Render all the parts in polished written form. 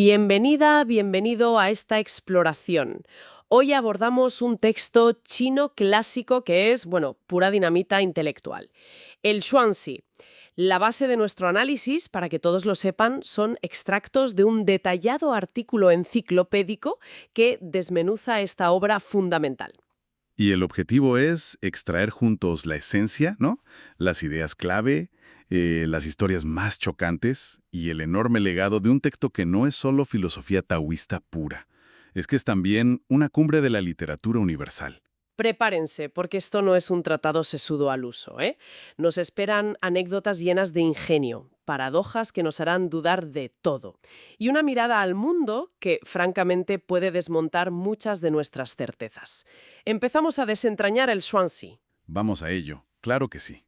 Bienvenida, bienvenido a esta exploración. Hoy abordamos un texto chino clásico que es, bueno, pura dinamita intelectual. El Xuanzi. La base de nuestro análisis, para que todos lo sepan, son extractos de un detallado artículo enciclopédico que desmenuza esta obra fundamental. Y el objetivo es extraer juntos la esencia, ¿no? Las ideas clave, las historias más chocantes y el enorme legado de un texto que no es solo filosofía taoísta pura. Es que es también una cumbre de la literatura universal. Prepárense, porque esto no es un tratado sesudo al uso, ¿eh? Nos esperan anécdotas llenas de ingenio, paradojas que nos harán dudar de todo, y una mirada al mundo que, francamente, puede desmontar muchas de nuestras certezas. Empezamos a desentrañar el Xuanzi. Vamos a ello, claro que sí.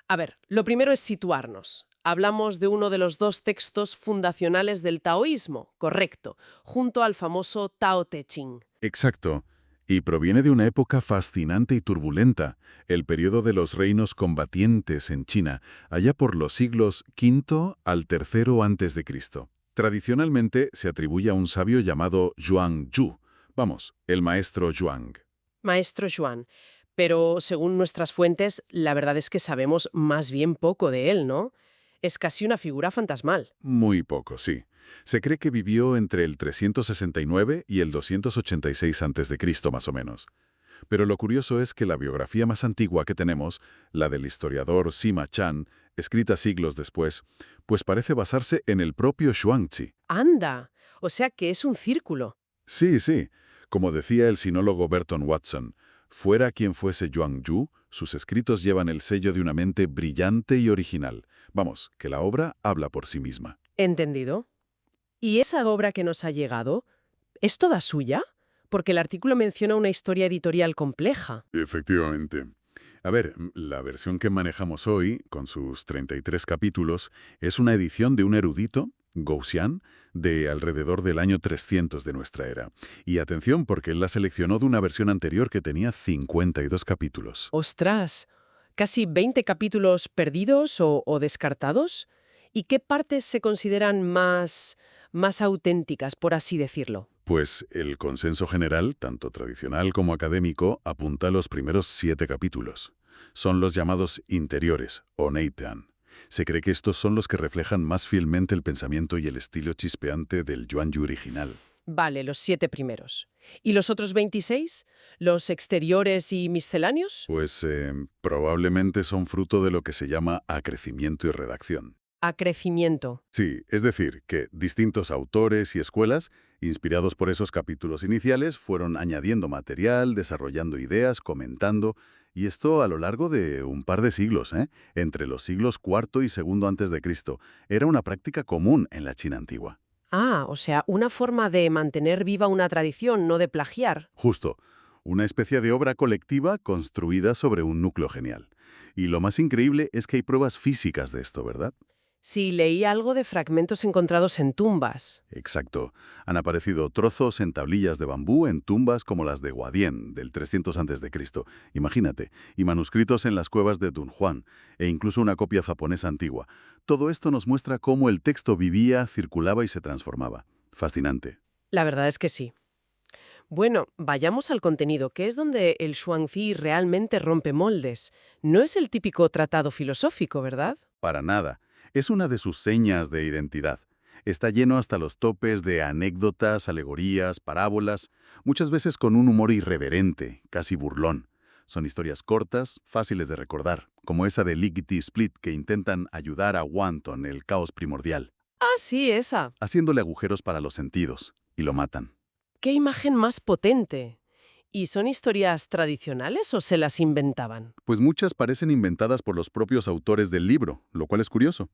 A ver, lo primero es situarnos. Hablamos de uno de los dos textos fundacionales del taoísmo, correcto, junto al famoso Tao Te Ching. Exacto. Y proviene de una época fascinante y turbulenta, el periodo de los reinos combatientes en China, allá por los siglos V al III antes de Cristo. Tradicionalmente se atribuye a un sabio llamado Zhuang Yu, vamos, el maestro Zhuang. Maestro Xuan. Pero según nuestras fuentes, la verdad es que sabemos más bien poco de él, ¿no? Es casi una figura fantasmal. Muy poco, sí. Se cree que vivió entre el 369 y el 286 antes de Cristo, más o menos. Pero lo curioso es que la biografía más antigua que tenemos, la del historiador Sima Chan, escrita siglos después, pues parece basarse en el propio Xuanzi. ¡Anda! O sea que es un círculo. Sí, sí. Como decía el sinólogo Burton Watson, fuera quien fuese Yuan Yu, sus escritos llevan el sello de una mente brillante y original. Vamos, que la obra habla por sí misma. ¿Entendido? ¿Y esa obra que nos ha llegado es toda suya? Porque el artículo menciona una historia editorial compleja. Efectivamente. A ver, la versión que manejamos hoy, con sus 33 capítulos, es una edición de un erudito, Gouxian, de alrededor del año 300 de nuestra era. Y atención, porque él la seleccionó de una versión anterior que tenía 52 capítulos. ¡Ostras! ¿Casi 20 capítulos perdidos o descartados? ¿Y qué partes se consideran más auténticas, por así decirlo? Pues el consenso general, tanto tradicional como académico, apunta a los primeros 7 capítulos. Son los llamados interiores, o Neitan. Se cree que estos son los que reflejan más fielmente el pensamiento y el estilo chispeante del Yuanyu original. Vale, los 7 primeros. ¿Y los otros 26? ¿Los exteriores y misceláneos? Pues probablemente son fruto de lo que se llama acrecimiento y redacción. Acrecimiento. Sí, es decir, que distintos autores y escuelas, inspirados por esos capítulos iniciales, fueron añadiendo material, desarrollando ideas, comentando, y esto a lo largo de un par de siglos, entre los siglos IV y II antes de Cristo. Era una práctica común en la China antigua. Ah, o sea, una forma de mantener viva una tradición, no de plagiar. Justo, una especie de obra colectiva construida sobre un núcleo genial. Y lo más increíble es que hay pruebas físicas de esto, ¿verdad? Sí, leí algo de fragmentos encontrados en tumbas. Exacto. Han aparecido trozos en tablillas de bambú en tumbas como las de Guadián, del 300 a.C. Imagínate, y manuscritos en las cuevas de Dunhuang, e incluso una copia japonesa antigua. Todo esto nos muestra cómo el texto vivía, circulaba y se transformaba. Fascinante. La verdad es que sí. Bueno, vayamos al contenido, que es donde el Xuanzi realmente rompe moldes. No es el típico tratado filosófico, ¿verdad? Para nada. Es una de sus señas de identidad. Está lleno hasta los topes de anécdotas, alegorías, parábolas, muchas veces con un humor irreverente, casi burlón. Son historias cortas, fáciles de recordar, como esa de Lickety Split que intentan ayudar a Wanton, el caos primordial, Ah, sí, esa. haciéndole agujeros para los sentidos, y lo matan. ¡Qué imagen más potente! ¿Y son historias tradicionales o se las inventaban? Pues muchas parecen inventadas por los propios autores del libro, lo cual es curioso.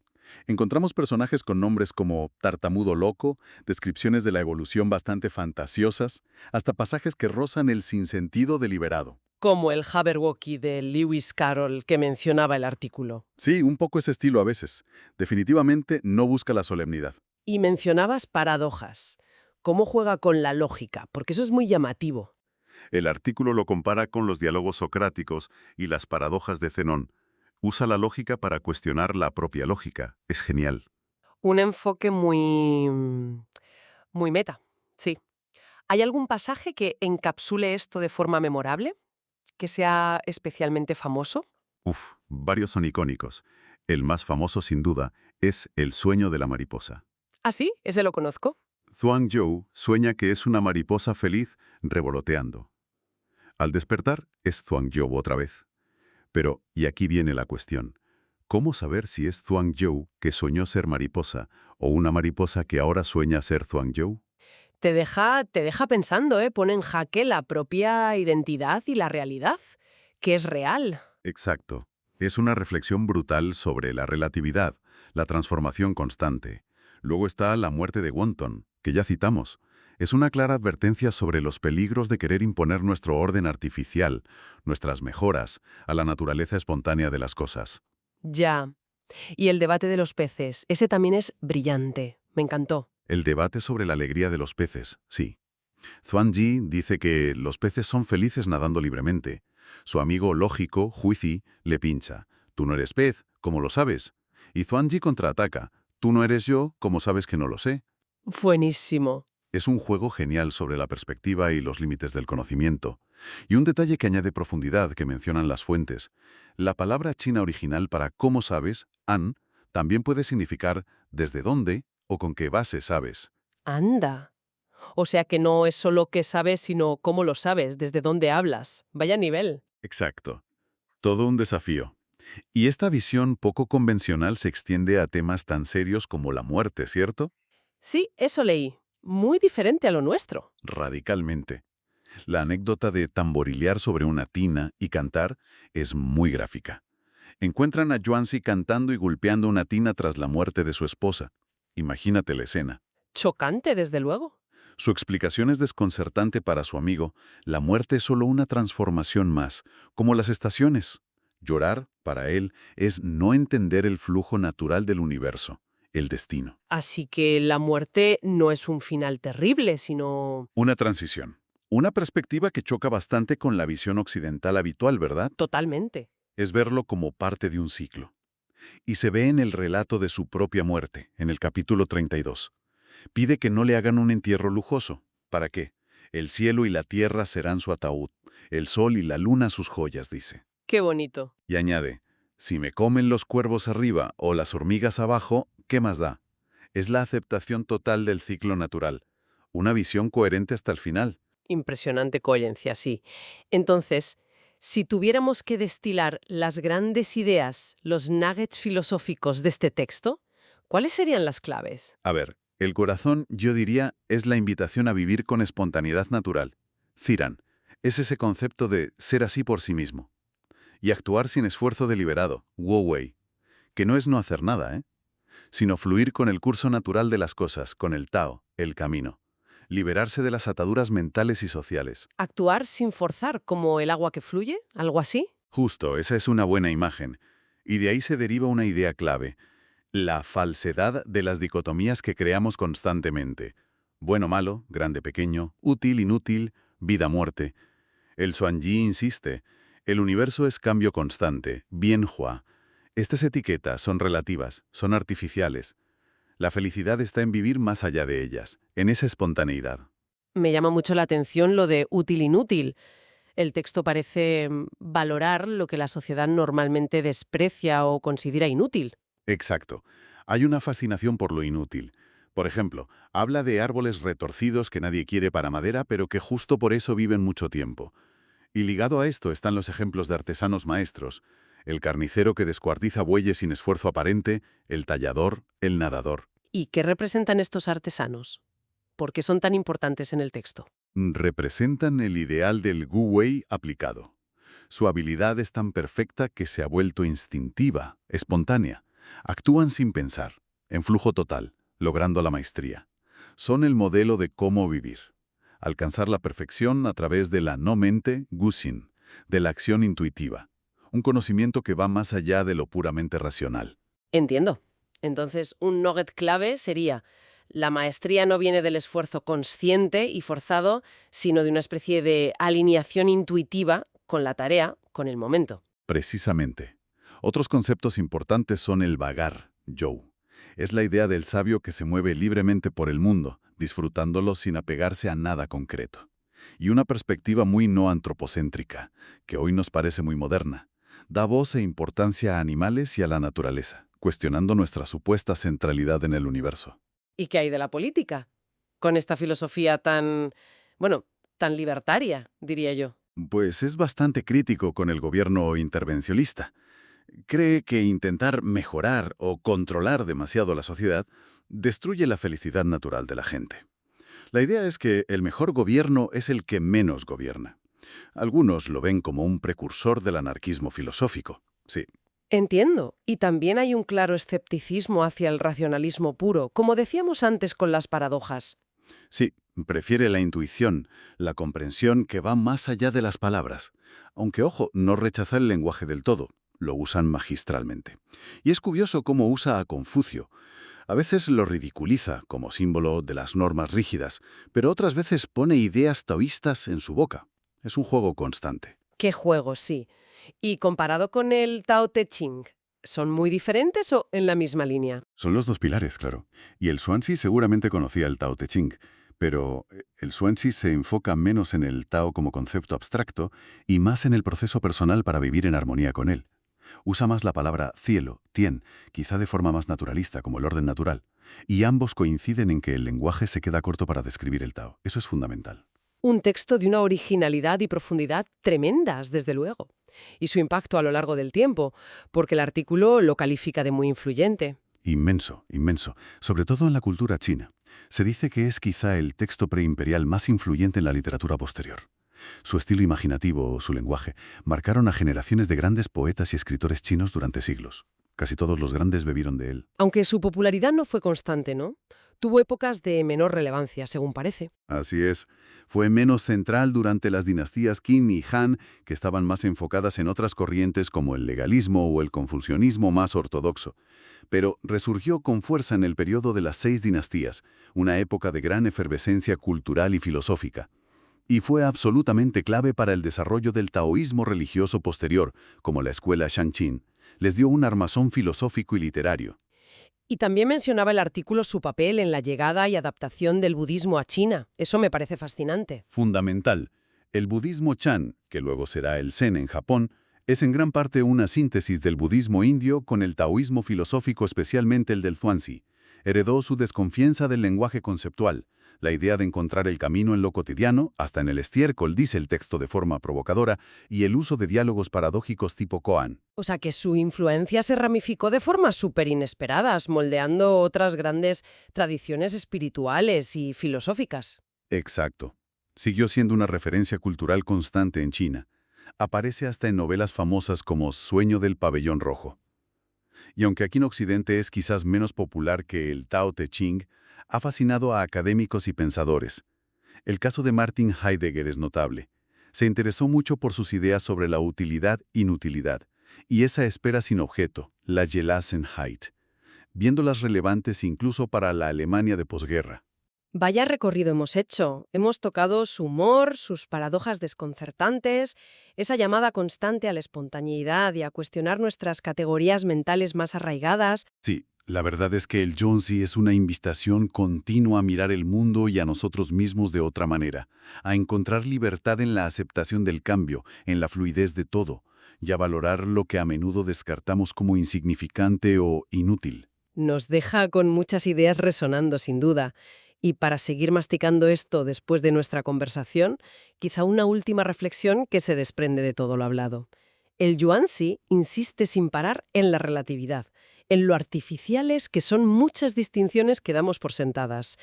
Encontramos personajes con nombres como Tartamudo Loco, descripciones de la evolución bastante fantasiosas, hasta pasajes que rozan el sinsentido deliberado. Como el Jabberwocky de Lewis Carroll que mencionaba el artículo. Sí, un poco ese estilo a veces. Definitivamente no busca la solemnidad. Y mencionabas paradojas. ¿Cómo juega con la lógica? Porque eso es muy llamativo. El artículo lo compara con los diálogos socráticos y las paradojas de Zenón. Usa la lógica para cuestionar la propia lógica. Es genial. Un enfoque muy Muy meta, sí. ¿Hay algún pasaje que encapsule esto de forma memorable? ¿Que sea especialmente famoso? Varios son icónicos. El más famoso, sin duda, es El sueño de la mariposa. ¿Ah, sí? Ese lo conozco. Zhuangzhou sueña que es una mariposa feliz revoloteando. Al despertar, es Zhuangzhou otra vez. Pero, y aquí viene la cuestión, ¿cómo saber si es Zhuangzhou que soñó ser mariposa o una mariposa que ahora sueña ser Zhuangzhou? Te deja pensando, ¿eh? Pone en jaque la propia identidad y la realidad, que es real. Exacto. Es una reflexión brutal sobre la relatividad, la transformación constante. Luego está la muerte de Wonton, que ya citamos. Es una clara advertencia sobre los peligros de querer imponer nuestro orden artificial, nuestras mejoras, a la naturaleza espontánea de las cosas. Ya. Y el debate de los peces, ese también es brillante. Me encantó. El debate sobre la alegría de los peces, sí. Zhuangzi dice que los peces son felices nadando libremente. Su amigo lógico, Huizi, le pincha. Tú no eres pez, ¿cómo lo sabes? Y Zhuangzi contraataca. Tú no eres yo, ¿cómo sabes que no lo sé? Buenísimo. Es un juego genial sobre la perspectiva y los límites del conocimiento. Y un detalle que añade profundidad que mencionan las fuentes. La palabra china original para cómo sabes, an, también puede significar desde dónde o con qué base sabes. Anda. O sea que no es solo qué sabes, sino cómo lo sabes, desde dónde hablas. Vaya nivel. Exacto. Todo un desafío. Y esta visión poco convencional se extiende a temas tan serios como la muerte, ¿cierto? Sí, eso leí. Muy diferente a lo nuestro. Radicalmente. La anécdota de tamborilear sobre una tina y cantar es muy gráfica. Encuentran a Yuanzi cantando y golpeando una tina tras la muerte de su esposa. Imagínate la escena. Chocante, desde luego. Su explicación es desconcertante para su amigo. La muerte es solo una transformación más, como las estaciones. Llorar, para él, es no entender el flujo natural del universo, el destino. Así que la muerte no es un final terrible, sino... Una transición. Una perspectiva que choca bastante con la visión occidental habitual, ¿verdad? Totalmente. Es verlo como parte de un ciclo. Y se ve en el relato de su propia muerte, en el capítulo 32. Pide que no le hagan un entierro lujoso. ¿Para qué? El cielo y la tierra serán su ataúd, el sol y la luna sus joyas, dice. Qué bonito. Y añade, si me comen los cuervos arriba o las hormigas abajo, ¿qué más da? Es la aceptación total del ciclo natural, una visión coherente hasta el final. Impresionante coherencia, sí. Entonces, si tuviéramos que destilar las grandes ideas, los nuggets filosóficos de este texto, ¿cuáles serían las claves? A ver, el corazón, yo diría, es la invitación a vivir con espontaneidad natural. Ziran, es ese concepto de ser así por sí mismo. Y actuar sin esfuerzo deliberado, Wu Wei, que no es no hacer nada, sino fluir con el curso natural de las cosas, con el Tao, el camino. Liberarse de las ataduras mentales y sociales. ¿Actuar sin forzar, como el agua que fluye? ¿Algo así? Justo, esa es una buena imagen. Y de ahí se deriva una idea clave. La falsedad de las dicotomías que creamos constantemente. Bueno-malo, grande-pequeño, útil-inútil, vida-muerte. El Xuanyi insiste, el universo es cambio constante, bien-hua. Estas etiquetas son relativas, son artificiales. La felicidad está en vivir más allá de ellas, en esa espontaneidad. Me llama mucho la atención lo de útil-inútil. El texto parece valorar lo que la sociedad normalmente desprecia o considera inútil. Exacto. Hay una fascinación por lo inútil. Por ejemplo, habla de árboles retorcidos que nadie quiere para madera, pero que justo por eso viven mucho tiempo. Y ligado a esto están los ejemplos de artesanos maestros. El carnicero que descuartiza bueyes sin esfuerzo aparente, el tallador, el nadador. ¿Y qué representan estos artesanos? ¿Por qué son tan importantes en el texto? Representan el ideal del Wu Wei aplicado. Su habilidad es tan perfecta que se ha vuelto instintiva, espontánea. Actúan sin pensar, en flujo total, logrando la maestría. Son el modelo de cómo vivir. Alcanzar la perfección a través de la no-mente, Guxin, de la acción intuitiva. Un conocimiento que va más allá de lo puramente racional. Entiendo. Entonces, un nugget clave sería: la maestría no viene del esfuerzo consciente y forzado, sino de una especie de alineación intuitiva con la tarea, con el momento. Precisamente. Otros conceptos importantes son el vagar, Zhou. Es la idea del sabio que se mueve libremente por el mundo, disfrutándolo sin apegarse a nada concreto. Y una perspectiva muy no antropocéntrica, que hoy nos parece muy moderna. Da voz e importancia a animales y a la naturaleza, cuestionando nuestra supuesta centralidad en el universo. ¿Y qué hay de la política? Con esta filosofía tan, bueno, tan libertaria, diría yo. Pues es bastante crítico con el gobierno intervencionista. Cree que intentar mejorar o controlar demasiado la sociedad destruye la felicidad natural de la gente. La idea es que el mejor gobierno es el que menos gobierna. Algunos lo ven como un precursor del anarquismo filosófico. Sí, Entiendo. Y también hay un claro escepticismo hacia el racionalismo puro, como decíamos antes con las paradojas. sí, prefiere la intuición, la comprensión que va más allá de las palabras. Aunque, ojo, no rechaza el lenguaje del todo. Lo usan magistralmente. Y es curioso cómo usa a Confucio. A veces lo ridiculiza como símbolo de las normas rígidas, pero otras veces pone ideas taoístas en su boca. Es un juego constante. ¿Qué juego, sí? Y comparado con el Tao Te Ching, ¿son muy diferentes o en la misma línea? Son los dos pilares, claro. Y el Xuanzi seguramente conocía el Tao Te Ching, pero el Xuanzi se enfoca menos en el Tao como concepto abstracto y más en el proceso personal para vivir en armonía con él. Usa más la palabra cielo, tien, quizá de forma más naturalista, como el orden natural. Y ambos coinciden en que el lenguaje se queda corto para describir el Tao. Eso es fundamental. Un texto de una originalidad y profundidad tremendas, desde luego. Y su impacto a lo largo del tiempo, porque el artículo lo califica de muy influyente. Inmenso, inmenso, sobre todo en la cultura china. Se dice que es quizá el texto preimperial más influyente en la literatura posterior. Su estilo imaginativo o su lenguaje marcaron a generaciones de grandes poetas y escritores chinos durante siglos. Casi todos los grandes bebieron de él. Aunque su popularidad no fue constante, ¿no? Tuvo épocas de menor relevancia, según parece. Así es. Fue menos central durante las dinastías Qin y Han, que estaban más enfocadas en otras corrientes como el legalismo o el confucianismo más ortodoxo. Pero resurgió con fuerza en el periodo de las 6 dinastías, una época de gran efervescencia cultural y filosófica. Y fue absolutamente clave para el desarrollo del taoísmo religioso posterior, como la escuela Shanqin. Les dio un armazón filosófico y literario. Y también mencionaba el artículo su papel en la llegada y adaptación del budismo a China. Eso me parece fascinante. Fundamental. El budismo Chan, que luego será el Zen en Japón, es en gran parte una síntesis del budismo indio con el taoísmo filosófico, especialmente el del Zhuangzi. Heredó su desconfianza del lenguaje conceptual, la idea de encontrar el camino en lo cotidiano, hasta en el estiércol, dice el texto de forma provocadora, y el uso de diálogos paradójicos tipo koan. O sea que su influencia se ramificó de formas súper inesperadas, moldeando otras grandes tradiciones espirituales y filosóficas. Exacto. Siguió siendo una referencia cultural constante en China. Aparece hasta en novelas famosas como Sueño del Pabellón Rojo. Y aunque aquí en Occidente es quizás menos popular que el Tao Te Ching, ha fascinado a académicos y pensadores. El caso de Martin Heidegger es notable. Se interesó mucho por sus ideas sobre la utilidad-inutilidad y esa espera sin objeto, la Gelassenheit, viéndolas relevantes incluso para la Alemania de posguerra. Vaya recorrido hemos hecho. Hemos tocado su humor, sus paradojas desconcertantes, esa llamada constante a la espontaneidad y a cuestionar nuestras categorías mentales más arraigadas. Sí, la verdad es que el Zhuangzi es una invitación continua a mirar el mundo y a nosotros mismos de otra manera, a encontrar libertad en la aceptación del cambio, en la fluidez de todo, y a valorar lo que a menudo descartamos como insignificante o inútil. Nos deja con muchas ideas resonando, sin duda. Y para seguir masticando esto después de nuestra conversación, quizá una última reflexión que se desprende de todo lo hablado. El Zhuangzi insiste sin parar en la relatividad, en lo artificiales que son muchas distinciones que damos por sentadas.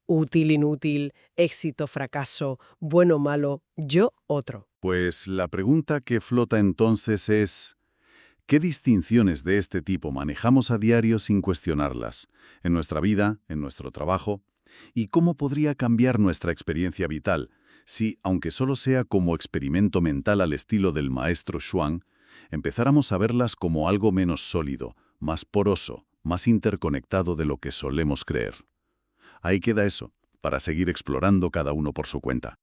Útil, inútil, éxito, fracaso, bueno, malo, yo, otro. Pues la pregunta que flota entonces es, ¿qué distinciones de este tipo manejamos a diario sin cuestionarlas? En nuestra vida, en nuestro trabajo. ¿Y cómo podría cambiar nuestra experiencia vital si, aunque solo sea como experimento mental al estilo del maestro Xuan, empezáramos a verlas como algo menos sólido, más poroso, más interconectado de lo que solemos creer? Ahí queda eso, para seguir explorando cada uno por su cuenta.